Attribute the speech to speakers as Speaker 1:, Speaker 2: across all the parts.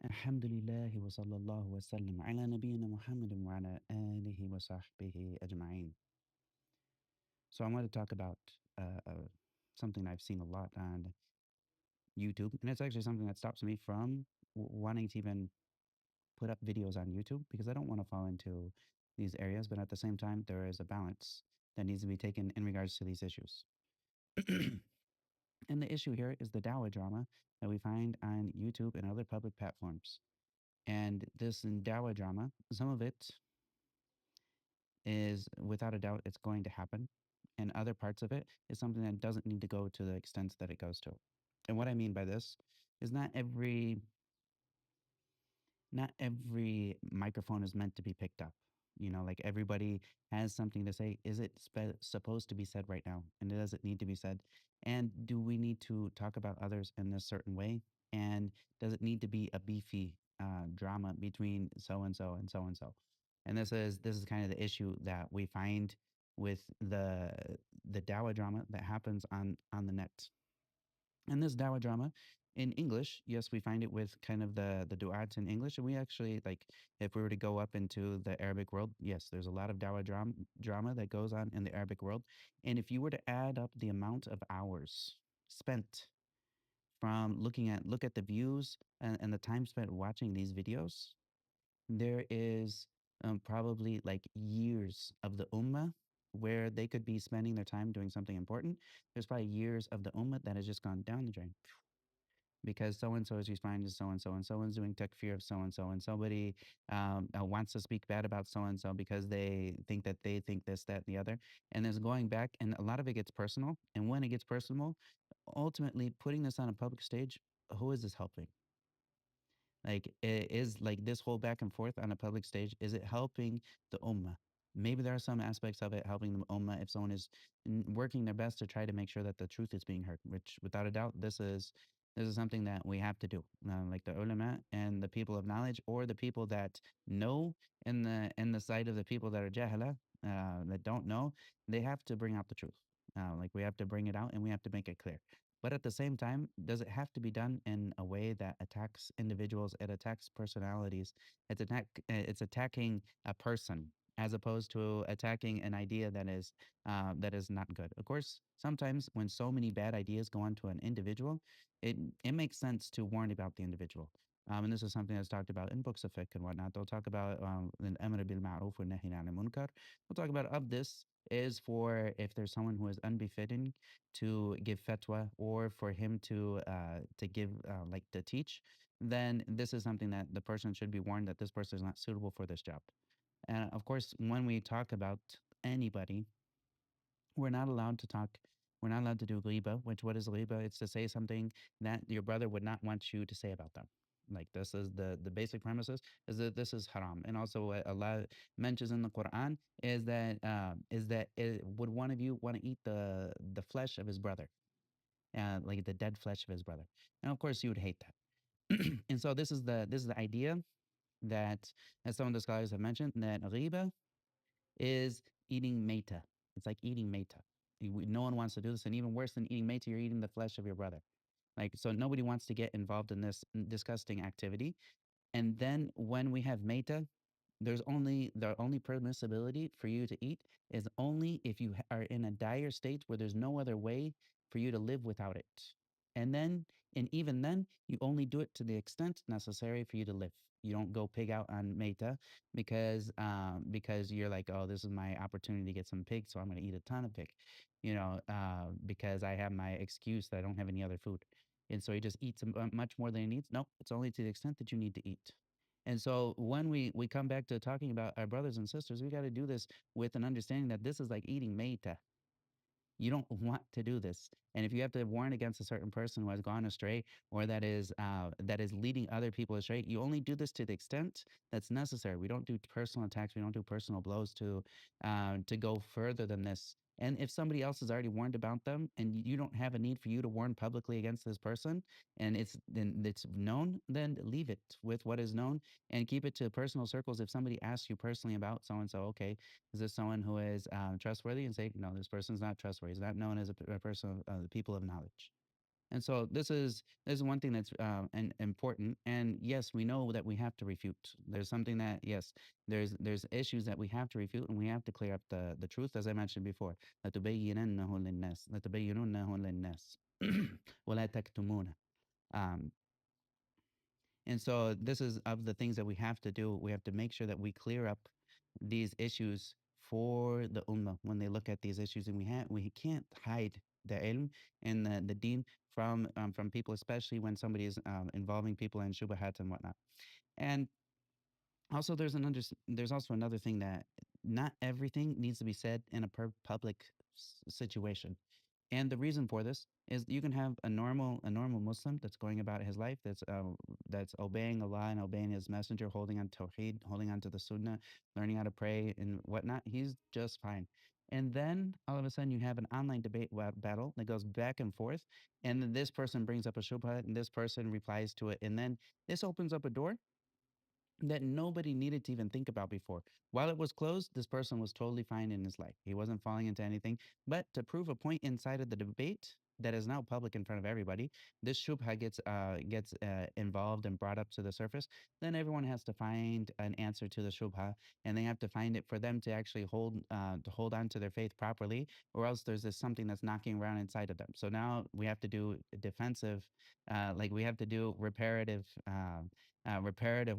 Speaker 1: الحمد لله وصلى الله وسلم على نبينا محمد وعلى آله وصحبه أجمعين. So I want to talk about something I've seen a lot on YouTube, and it's actually something that stops me from wanting to even put up videos on YouTube because I don't want to fall into these areas, but at the same time, there is a balance that needs to be taken in regards to these issues. And the issue here is the Dawa drama that we find on YouTube and other public platforms. And this Dawa drama, some of it is without a doubt it's going to happen, and other parts of it is something that doesn't need to go to the extent that it goes to. And what I mean by this is not every microphone is meant to be picked up. Like everybody has something to say. Is it supposed to be said right now? And does it need to be said? And do we need to talk about others in a certain way? And does it need to be a beefy drama between so and so and so and so? And this is kind of the issue that we find with the Dawa drama that happens on the net. And this Dawa drama in English, yes, we find it with kind of the du'ats in English. And we actually, like, if we were to go up into the Arabic world, yes, there's a lot of Dawa drama that goes on in the Arabic world. And if you were to add up the amount of hours spent from look at the views and the time spent watching these videos, there is probably like years of the Ummah where they could be spending their time doing something important. There's probably years of the Ummah that has just gone down the drain because so and so is responding to so and so, and someone's doing takfir of so and somebody wants to speak bad about so and so because they think this, that, and the other. And there's going back, and a lot of it gets personal. And when it gets personal, ultimately putting this on a public stage, who is this helping? Like, is like this whole back and forth on a public stage, is it helping the ummah? Maybe there are some aspects of it helping the ummah if someone is working their best to try to make sure that the truth is being heard, which without a doubt, this is something that we have to do. Like the ulama and the people of knowledge, or the people that know in the side of the people that are jahala, that don't know, they have to bring out the truth. Like we have to bring it out and we have to make it clear. But at the same time, does it have to be done in a way that attacks individuals? It attacks personalities. It's attacking a person as opposed to attacking an idea that is not good. Of course, sometimes when so many bad ideas go onto an individual, it makes sense to warn about the individual. And this is something that's talked about in books of fiqh and whatnot. They'll talk about the amr bil ma'ruf wa nahy anil munkar. We'll talk about of this is for if there's someone who is unbefitting to give fatwa, or for him to give like to teach, then this is something that the person should be warned that this person is not suitable for this job. And of course, when we talk about anybody, we're not allowed to talk. We're not allowed to do ghiba, which what is ghiba? It's to say something that your brother would not want you to say about them. Like this is the basic premises is that this is haram. And also what Allah mentions in the Quran is that would one of you want to eat the flesh of his brother, like the dead flesh of his brother? And of course you would hate that. And so this is the idea that, as some of the scholars have mentioned, that ghiba is eating meta. It's like eating meta. No one wants to do this, and even worse than eating meta, you're eating the flesh of your brother. Like, so nobody wants to get involved in this disgusting activity. And then when we have meta, the only permissibility for you to eat is only if you are in a dire state where there's no other way for you to live without it. And then, and even then, you only do it to the extent necessary for you to live. You don't go pig out on meta because you're like, oh, this is my opportunity to get some pig, so I'm going to eat a ton of pig, because I have my excuse that I don't have any other food, and so he just eats much more than he needs. No, it's only to the extent that you need to eat. And so when we come back to talking about our brothers and sisters, we got to do this with an understanding that this is like eating meta. You don't want to do this. And if you have to warn against a certain person who has gone astray, or that is leading other people astray, you only do this to the extent that's necessary. We don't do personal attacks. We don't do personal blows to go further than this. And if somebody else has already warned about them, and you don't have a need for you to warn publicly against this person, and it's known, then leave it with what is known and keep it to personal circles. If somebody asks you personally about so and so, okay, is this someone who is trustworthy? And say, no, this person's not trustworthy. He's not known as a person of the people of knowledge. And so this is one thing that's important. And yes, we know that we have to refute. There's something that yes, there's issues that we have to refute, and we have to clear up the truth, as I mentioned before. لَتُبَيِّنَنَّهُ لِلنَّاسِ لَتُبَيِّنُنَّهُ لِلنَّاسِ وَلَا تَكْتُمُونَ. Um, and so this is of the things that we have to do. We have to make sure that we clear up these issues for the ummah when they look at these issues, and we can't hide the ilm and the deen from people, especially when somebody is involving people in shubahat and whatnot. And also, there's also another thing that not everything needs to be said in a public situation. And the reason for this is you can have a normal Muslim that's going about his life, that's obeying Allah and obeying His Messenger, holding on to Tawheed, holding on to the Sunnah, learning how to pray and whatnot. He's just fine. And then all of a sudden you have an online debate battle that goes back and forth, and then this person brings up a shubha and this person replies to it, and then this opens up a door that nobody needed to even think about before. While it was closed, this person was totally fine in his life. He wasn't falling into anything. But to prove a point inside of the debate that is now public in front of everybody, this shubha gets involved and brought up to the surface. Then everyone has to find an answer to the shubha, and they have to find it for them to actually hold on to their faith properly, or else there's this something that's knocking around inside of them. So now we have to do defensive, like we have to do reparative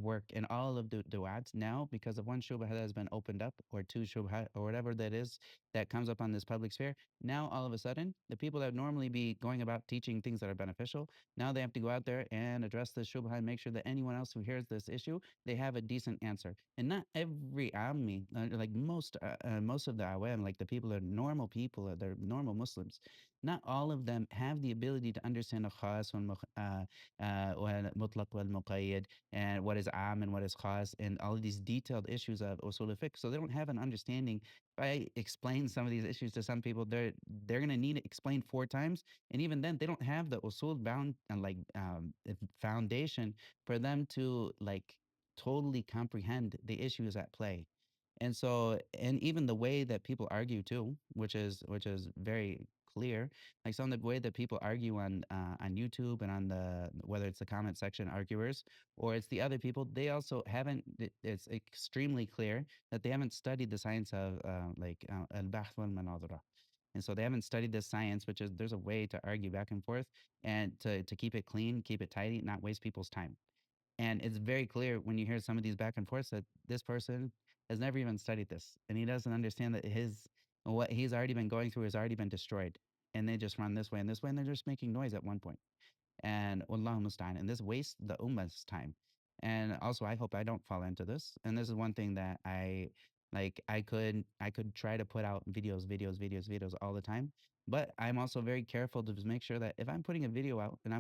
Speaker 1: work in all of the du'ats now because of one shubha that has been opened up, or two shubha, or whatever that is that comes up on this public sphere. Now, all of a sudden, the people that normally be going about teaching things that are beneficial, now they have to go out there and address this shubha and make sure that anyone else who hears this issue, they have a decent answer. And not every ammi, like most of the awam, like the people that are normal people, they're normal Muslims, not all of them have the ability to understand the khas والمطلق والمقيد, and what is am and what is khas, and all of these detailed issues of usul al-fiqh. So they don't have an understanding. If I explain some of these issues to some people, they're going to need it explained four times, and even then, they don't have the usul bound and foundation for them to like totally comprehend the issues at play. And so, and even the way that people argue too, which is very clear, like some of the way that people argue on YouTube and on the whether it's the comment section arguers or it's the other people, they also haven't. It's extremely clear that they haven't studied the science of al-bahth wal-manadara. And so they haven't studied this science, which is there's a way to argue back and forth and to keep it clean, keep it tidy, not waste people's time. And it's very clear when you hear some of these back and forths that this person has never even studied this, and he doesn't understand that his what he's already been going through has already been destroyed. And they just run this way and this way, and they're just making noise at one point. And Wallahu musta'an. And this wastes the ummah's time. And also, I hope I don't fall into this. And this is one thing that I could try to put out videos all the time. But I'm also very careful to just make sure that if I'm putting a video out and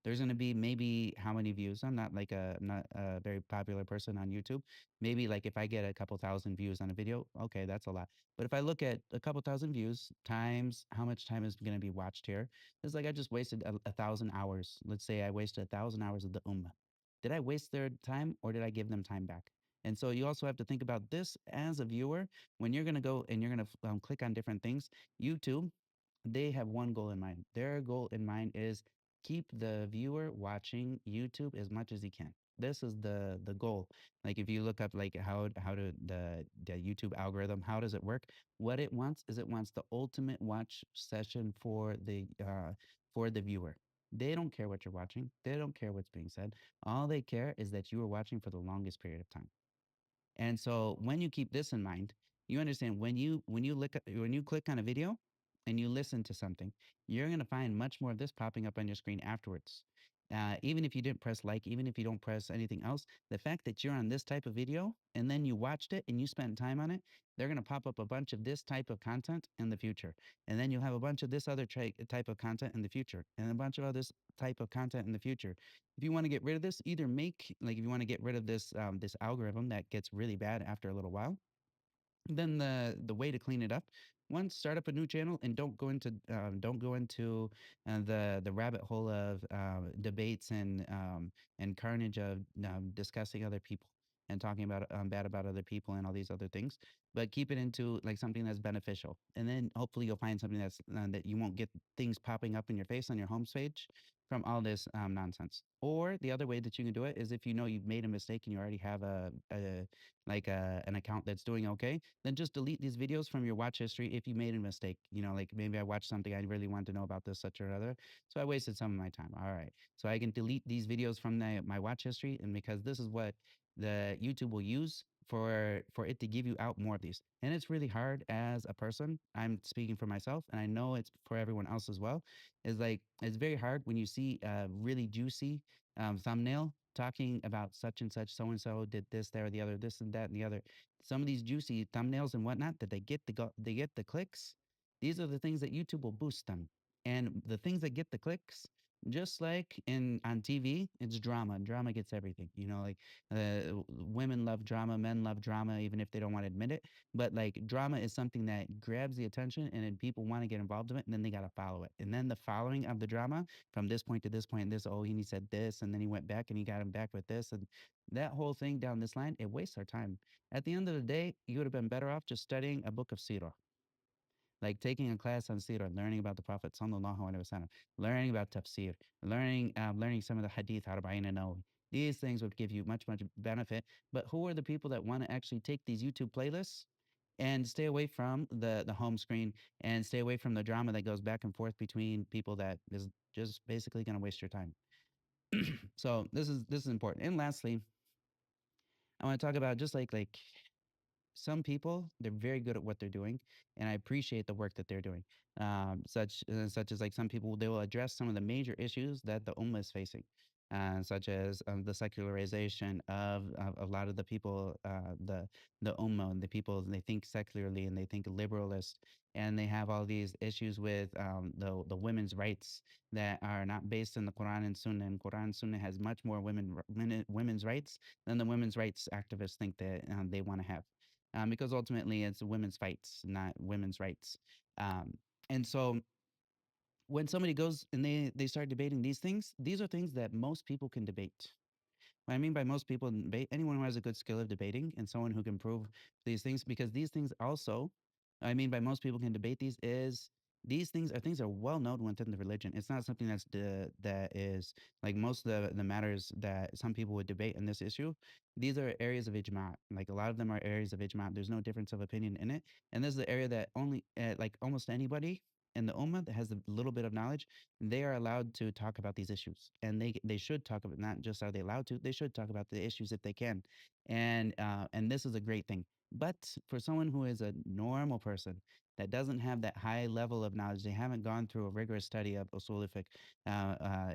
Speaker 1: there's going to be maybe how many views. I'm not a very popular person on YouTube. Maybe like if I get a couple thousand views on a video, okay, that's a lot. But if I look at a couple thousand views times how much time is going to be watched here, it's like I just wasted 1,000 hours. Let's say I wasted 1,000 hours of the ummah. Did I waste their time or did I give them time back? And so you also have to think about this as a viewer when you're going to go and you're going to click on different things. YouTube, they have one goal in mind. Their goal in mind is keep the viewer watching YouTube as much as he can. This is the goal. Like if you look up like how to the YouTube algorithm, how does it work? What it wants is it wants the ultimate watch session for the viewer. They don't care what you're watching. They don't care what's being said. All they care is that you are watching for the longest period of time. And so when you keep this in mind, you understand when you click on a video and you listen to something, you're going to find much more of this popping up on your screen afterwards. Even if you didn't press like, even if you don't press anything else, the fact that you're on this type of video and then you watched it and you spent time on it, they're going to pop up a bunch of this type of content in the future. And then you'll have a bunch of this other type of content in the future and a bunch of other type of content in the future. If you want to get rid of this, either make like if you want to get rid of this algorithm that gets really bad after a little while, then the way to clean it up, one, start up a new channel and don't go into the rabbit hole of debates and carnage of discussing other people. and talking about bad about other people and all these other things, but keep it into like something that's beneficial. And then hopefully you'll find something that's that you won't get things popping up in your face on your home page from all this nonsense. Or the other way that you can do it is if you know you've made a mistake and you already have an account that's doing okay, then just delete these videos from your watch history if you made a mistake. You know, like maybe I watched something I really wanted to know about this, such or another. So I wasted some of my time. All right. So I can delete these videos from my watch history. And because this is what the YouTube will use for it to give you out more of these. And it's really hard as a person. I'm speaking for myself, and I know it's for everyone else as well. Is like it's very hard when you see a really juicy thumbnail talking about such and so did this, there, or the other, this and that and the other. Some of these juicy thumbnails and whatnot that they get the clicks. These are the things that YouTube will boost them, and the things that get the clicks. Just like in on TV, it's drama. Drama gets everything. You know, like women love drama, men love drama, even if they don't want to admit it. But like drama is something that grabs the attention, and then people want to get involved in it, and then they got to follow it. And then the following of the drama from this point to this point, this, oh, he said this, and then he went back and he got him back with this. And that whole thing down this line, it wastes our time. At the end of the day, you would have been better off just studying a book of Sirah, like taking a class on Sirah, learning about the Prophet, sallallahu alaihi wasallam, learning about tafsir, learning some of the hadith, arba'in and nawawi. These things would give you much benefit. But who are the people that want to actually take these YouTube playlists and stay away from the home screen and stay away from the drama that goes back and forth between people that is just basically going to waste your time? So this is important. And lastly, I want to talk about just like some people, they're very good at what they're doing, and I appreciate the work that they're doing. Such as like some people, they will address some of the major issues that the Ummah is facing, such as the secularization of a lot of the people, the Ummah, and the people, they think secularly and they think liberalist, and they have all these issues with the women's rights that are not based in the Quran and Sunnah. And Quran and Sunnah has much more women's rights than the women's rights activists think that they want to have, because ultimately it's women's fights, not women's rights. And so when somebody goes and they start debating these things, these are things that most people can debate. What I mean by most people in debate, anyone who has a good skill of debating and someone who can prove these things, because these things also, I mean by most people can debate these, is these things are well known within the religion. It's not something that is like most of the matters that some people would debate in this issue. These are areas of ijma. Like a lot of them are areas of ijma. There's no difference of opinion in it, and this is the area that only like almost anybody in the ummah that has a little bit of knowledge, they are allowed to talk about these issues, and they should talk about, not just are they allowed to, they should talk about the issues if they can. And this is a great thing. But for someone who is a normal person that doesn't have that high level of knowledge, they haven't gone through a rigorous study of usul fiqh,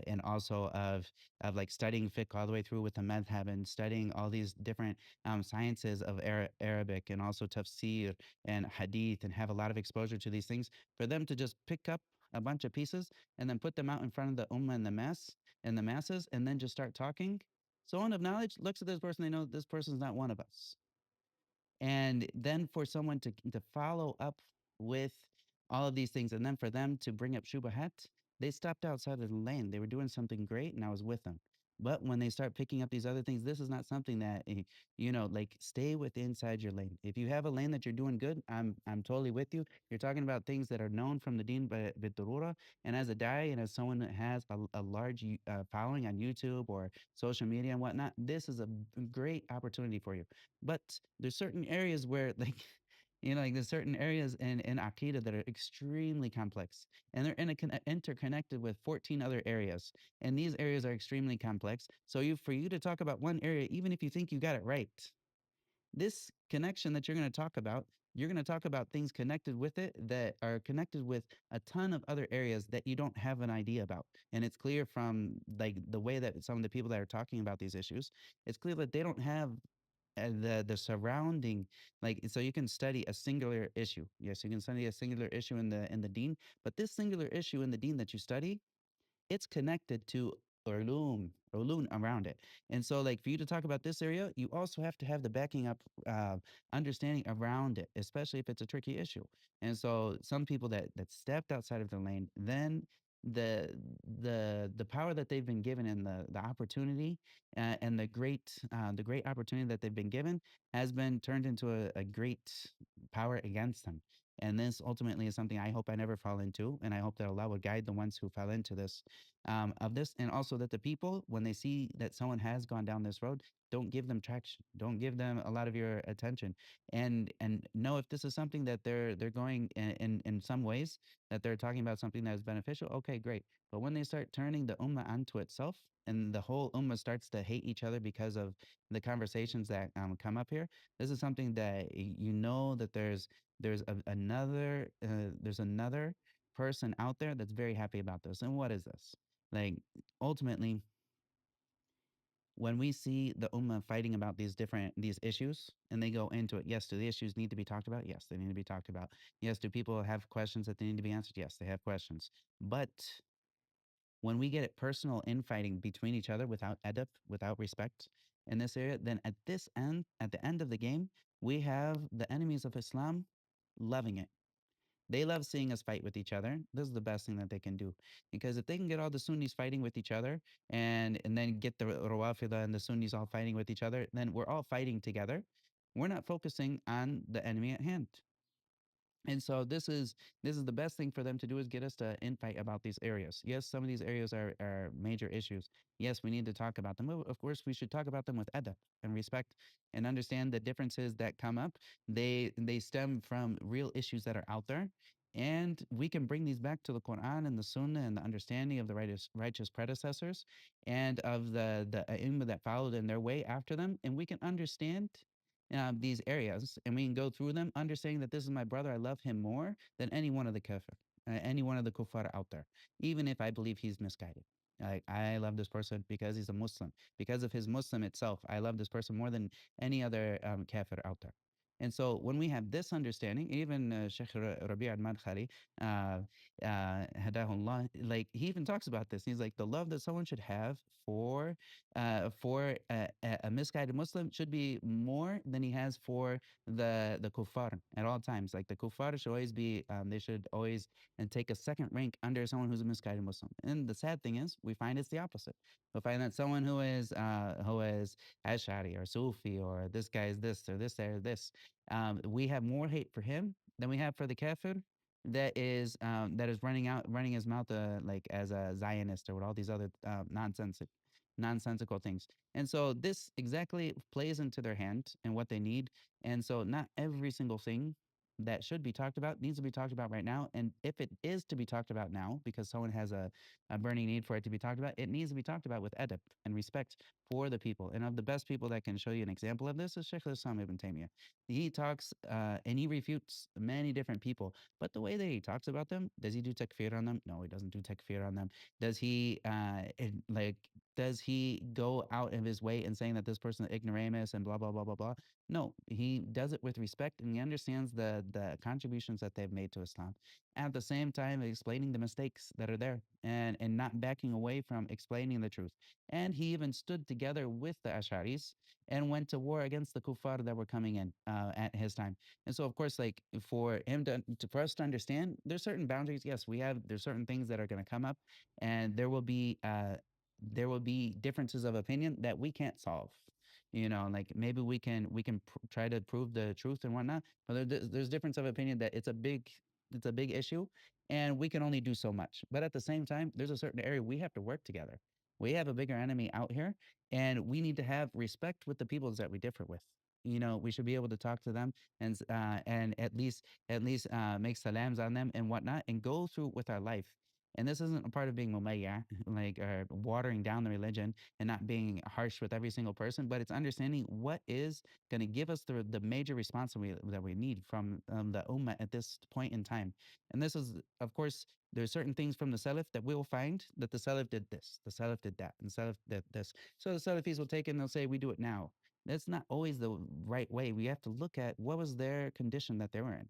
Speaker 1: and also of like studying fiqh all the way through with the madhab and studying all these different sciences of Arabic and also tafsir and hadith, and have a lot of exposure to these things, for them to just pick up a bunch of pieces and then put them out in front of the ummah and the masses, and then just start talking. Someone of knowledge looks at this person, they know this person's not one of us. And then for someone to follow up with all of these things, and then for them to bring up shubahat, they stepped outside of the lane. They were doing something great, and I was with them. But when they start picking up these other things, this is not something that like stay with inside your lane. If you have a lane that you're doing good, I'm totally with you. You're talking about things that are known from the deen bid-darura, and as a da'i and as someone that has a large following on YouTube or social media and whatnot, this is a great opportunity for you. But there's certain areas where like like there's certain areas in Aqidah that are extremely complex, and they're interconnected with 14 other areas. And these areas are extremely complex. So for you to talk about one area, even if you think you got it right, this connection that you're going to talk about, you're going to talk about things connected with it that are connected with a ton of other areas that you don't have an idea about. And it's clear from like the way that some of the people that are talking about these issues, it's clear that they don't have the surrounding, like, so you can study a singular issue. Yes, you can study a singular issue in the deen, but this singular issue in the deen that you study, it's connected to ulum around it. And so like for you to talk about this area, you also have to have the backing up understanding around it, especially if it's a tricky issue. And so some people that stepped outside of the lane, then the the power that they've been given and the opportunity and the great opportunity that they've been given has been turned into a great power against them. And this ultimately is something I hope I never fall into, and I hope that Allah will guide the ones who fell into this of this, and also that the people, when they see that someone has gone down this road, don't give them traction, don't give them a lot of your attention, and know if this is something that they're going in some ways that they're talking about something that is beneficial, okay, great. But when they start turning the ummah onto itself and the whole ummah starts to hate each other because of the conversations that come up here, this is something that you know that there's another person out there that's very happy about this. And what is this? Like ultimately, when we see the ummah fighting about these issues and they go into it, yes, do the issues need to be talked about? Yes, they need to be talked about. Yes, do people have questions that they need to be answered? Yes, they have questions. But when we get it personal infighting between each other without adab, without respect in this area, then at the end of the game, we have the enemies of Islam loving it. They love seeing us fight with each other. This is the best thing that they can do. Because if they can get all the Sunnis fighting with each other and then get the Rawafida and the Sunnis all fighting with each other, then we're all fighting together. We're not focusing on the enemy at hand. And so this is the best thing for them to do is get us to infight about these areas. Yes, some of these areas are major issues. Yes, we need to talk about them. But of course, we should talk about them with adab and respect and understand the differences that come up. They stem from real issues that are out there. And we can bring these back to the Quran and the Sunnah and the understanding of the righteous predecessors and of the A'immah that followed in their way after them. And we can understand these areas and we can go through them, understanding that this is my brother. I love him more than any one of the kafir, any one of the kuffar out there, even if I believe he's misguided. I love this person because he's a Muslim. Because of his Muslim itself, I love this person more than any other kafir out there. And so when we have this understanding, even Sheikh Rabi' al-Madkhali, hadahullah, like he even talks about this. He's like, the love that someone should have for a misguided Muslim should be more than he has for the kuffar at all times. Like the kuffar should always be, they should always and take a second rank under someone who's a misguided Muslim. And the sad thing is, we find it's the opposite. We find that someone who is Ash'ari or Sufi or this guy is this or this or this, we have more hate for him than we have for the kafir that is running his mouth like as a Zionist or with all these other nonsensical things. And so this exactly plays into their hand and what they need. And so not every single thing that should be talked about needs to be talked about right now. And if it is to be talked about now, because someone has a burning need for it to be talked about, it needs to be talked about with adab and respect for the people. And of the best people that can show you an example of this is Shaykh al-Islam ibn Taymiyyah. He talks and he refutes many different people, but the way that he talks about them, does he do takfir on them? No, he doesn't do takfir on them. Does he like does he go out of his way and saying that this person is ignoramus and blah blah blah blah blah? No, he does it with respect and he understands the contributions that they've made to Islam. At the same time, explaining the mistakes that are there and not backing away from explaining the truth. And he even stood together with the Ash'aris and went to war against the kuffar that were coming in at his time. And so, of course, like for him for us to understand, there's certain boundaries. Yes, there's certain things that are going to come up, and there will be differences of opinion that we can't solve. Like maybe we can try to prove the truth and whatnot, but there's difference of opinion that it's a big issue, and we can only do so much. But at the same time, there's a certain area we have to work together. We have a bigger enemy out here, and we need to have respect with the peoples that we differ with. We should be able to talk to them and at least make salams on them and whatnot, and go through with our life. And this isn't a part of being mumayya, like watering down the religion and not being harsh with every single person, but it's understanding what is going to give us the major response that we need from the ummah at this point in time. And this is, of course, there's certain things from the Salaf that we'll find that the Salaf did this, the Salaf did that, and the Salaf did this. So the Salafis will take it and they'll say, we do it now. That's not always the right way. We have to look at what was their condition that they were in.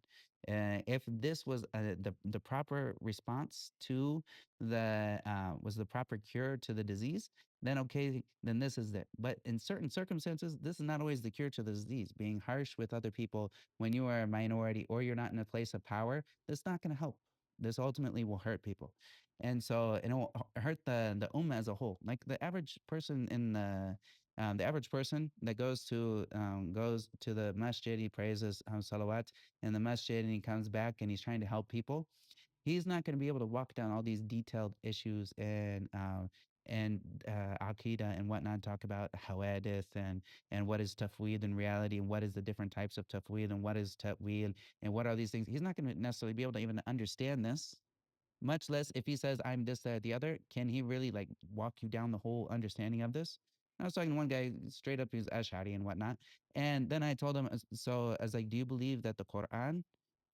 Speaker 1: If this was the proper response to was the proper cure to the disease, then okay, then this is it. But in certain circumstances, this is not always the cure to the disease. Being harsh with other people when you are a minority or you're not in a place of power, that's not going to help. This ultimately will hurt people. And so and it will hurt the ummah as a whole. Like the average person that goes to the masjid, he praises salawat in the masjid, and he comes back and he's trying to help people. He's not going to be able to walk down all these detailed issues and aqidah and whatnot, talk about hawadith and what is tafweed in reality, and what is the different types of tafweed, and what is ta'wil, and what are these things. He's not going to necessarily be able to even understand this, much less if he says, I'm this, that, the other. Can he really like walk you down the whole understanding of this? I was talking to one guy straight up, he's Ash'ari and whatnot. And then I told him, so I was like, do you believe that the Quran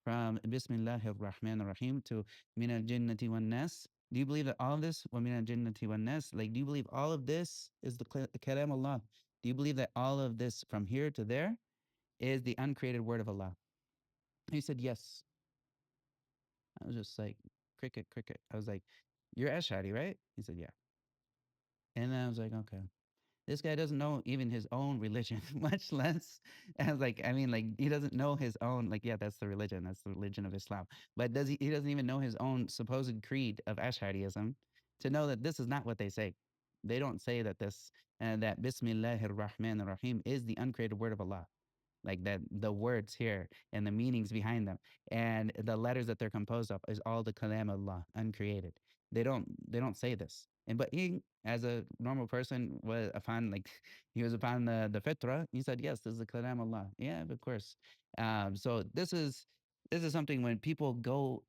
Speaker 1: from Bismillahir Rahmanir Rahim to Min al Jinnati wan Nas, do you believe that all of this, wa Min al Jinnati wan Nas, like, do you believe all of this is the Kalam Allah? Do you believe that all of this from here to there is the uncreated word of Allah? He said, yes. I was just like, cricket, cricket. I was like, you're Ash'ari, right? He said, yeah. And then I was like, okay. This guy doesn't know even his own religion, much less. I was like, I mean, like, he doesn't know his own, like, yeah, that's the religion. That's the religion of Islam. But he doesn't even know his own supposed creed of Ash'ariism to know that this is not what they say. They don't say that that Bismillahir Rahmanir Rahim is the uncreated word of Allah, like that the words here and the meanings behind them and the letters that they're composed of is all the kalam of Allah, uncreated. They don't say this. And but he, as a normal person, was upon like he was upon the fitra, he said, yes, this is the kalam of Allah. Yeah, of course. So this is something when people go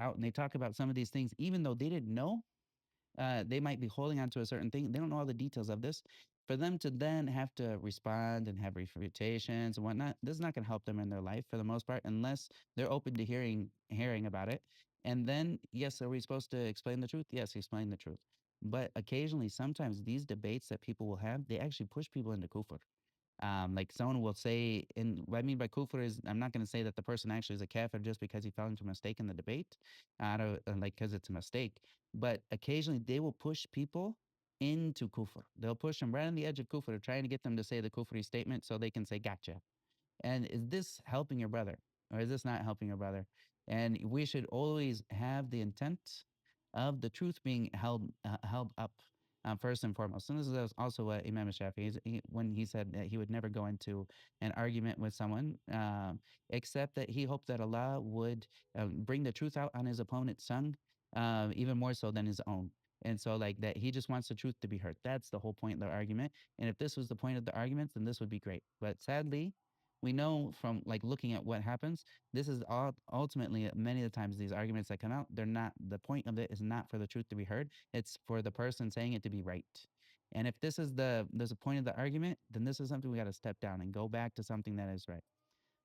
Speaker 1: out and they talk about some of these things, even though they didn't know, they might be holding on to a certain thing. They don't know all the details of this. For them to then have to respond and have refutations and whatnot, this is not going to help them in their life for the most part, unless they're open to hearing about it. And then, yes, are we supposed to explain the truth? Yes, explain the truth. But occasionally, sometimes these debates that people will have, they actually push people into kufr. Like someone will say, and what I mean by kufr is, I'm not going to say that the person actually is a kafir just because he fell into a mistake in the debate, like because it's a mistake. But occasionally they will push people into kufr. They'll push them right on the edge of kufr, trying to get them to say the kufri statement so they can say gotcha. And is this helping your brother, or is this not helping your brother? And we should always have the intent of the truth being held up, first and foremost. And this is also what Imam Shafi, when he said that he would never go into an argument with someone, except that he hoped that Allah would bring the truth out on his opponent's tongue, even more so than his own. And so, like that, he just wants the truth to be heard. That's the whole point of the argument. And if this was the point of the argument, then this would be great. But sadly, we know from like looking at what happens, this is all ultimately many of the times these arguments that come out, they're not, the point of it is not for the truth to be heard. It's for the person saying it to be right. And if there's a point of the argument, then this is something we got to step down and go back to something that is right.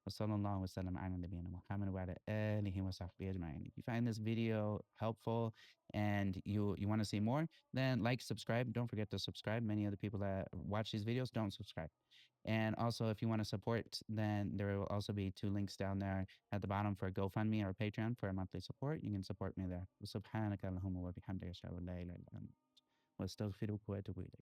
Speaker 1: وصلى الله وسلم على نبينا محمد وعلى آله وصحبه أجمعين. If you find this video helpful and you want to see more, then like, subscribe. Don't forget to subscribe. Many of the people that watch these videos don't subscribe. And also, if you want to support, then there will also be two links down there at the bottom for GoFundMe or Patreon for a monthly support. You can support me there. سبحانك اللهم وبحمدك أشهد أن لا إله إلا أنت وأستغفرك وأتوب إليك.